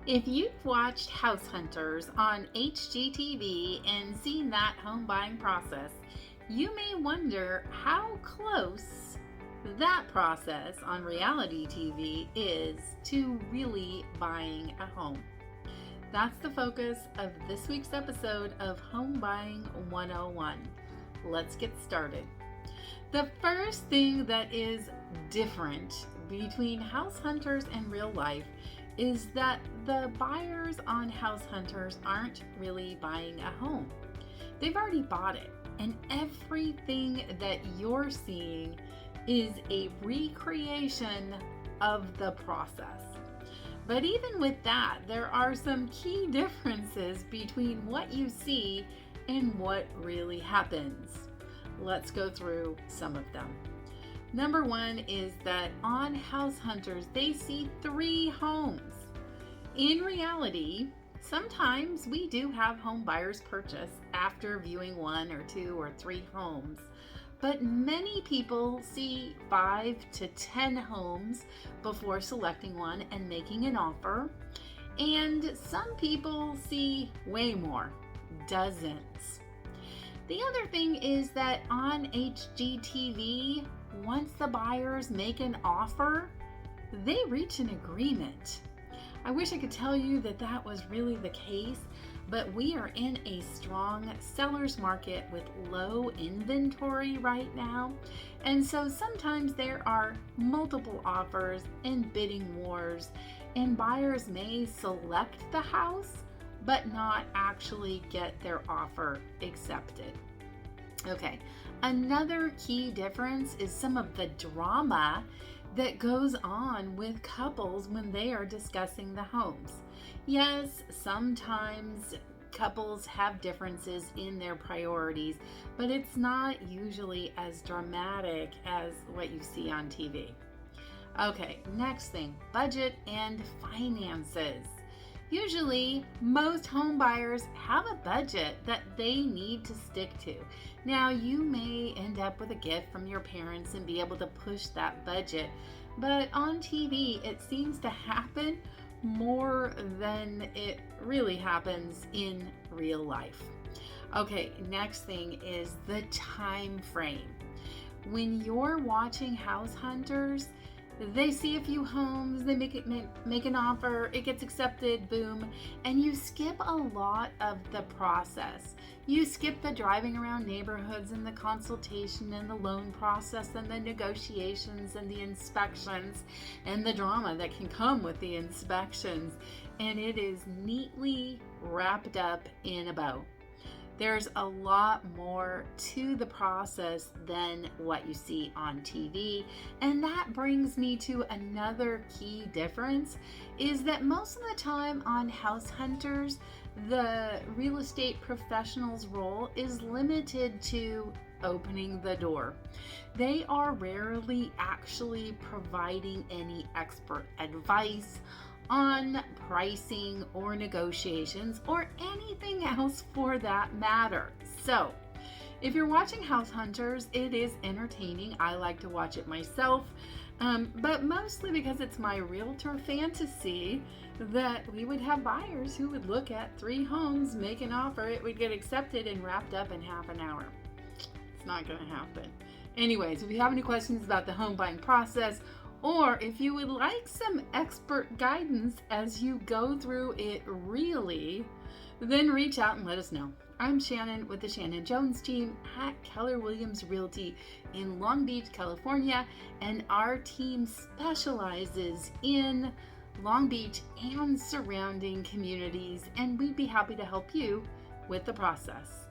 If you've watched House Hunters on HGTV and seen that home buying process, you may wonder how close that process on reality TV is to really buying a home. That's the focus of this week's episode of Home Buying 101. Let's get started. The first thing that is different between House Hunters and real life is that the buyers on House Hunters aren't really buying a home. They've already bought it, and everything that you're seeing is a recreation of the process. But even with that, there are some key differences between what you see and what really happens. Let's go through some of them. Number one is that on House Hunters, they see 3 homes. In reality, sometimes we do have home buyers purchase after viewing 1 or 2 or 3 homes, but many people see 5 to 10 homes before selecting one and making an offer, and some people see way more, dozens. The other thing is that on HGTV, once the buyers make an offer, they reach an agreement. I wish I could tell you that that was really the case, but we are in a strong seller's market with low inventory right now. And so sometimes there are multiple offers and bidding wars, and buyers may select the house, but not actually get their offer accepted. Okay, another key difference is some of the drama that goes on with couples when they are discussing the homes. Yes, sometimes couples have differences in their priorities, but it's not usually as dramatic as what you see on TV. Okay, next thing, budget and finances. Usually, most home buyers have a budget that they need to stick to. Now, you may end up with a gift from your parents and be able to push that budget, but on TV, it seems to happen more than it really happens in real life. Okay, next thing is the time frame. When you're watching House Hunters, they see a few homes, they make an offer, it gets accepted, boom, and you skip a lot of the process. You skip the driving around neighborhoods and the consultation and the loan process and the negotiations and the inspections and the drama that can come with the inspections, and it is neatly wrapped up in a bow. There's a lot more to the process than what you see on TV. And that brings me to another key difference is that most of the time on House Hunters, the real estate professional's role is limited to opening the door. They are rarely actually providing any expert advice on pricing or negotiations or anything else for that matter. So, if you're watching House Hunters, it is entertaining. I like to watch it myself, but mostly because it's my realtor fantasy that we would have buyers who would look at 3 homes, make an offer, it would get accepted and wrapped up in half an hour. It's not going to happen. Anyways, if you have any questions about the home buying process, or if you would like some expert guidance as you go through it really, then reach out and let us know. I'm Shannon with the Shannon Jones Team at Keller Williams Realty in Long Beach, California, and our team specializes in Long Beach and surrounding communities, and we'd be happy to help you with the process.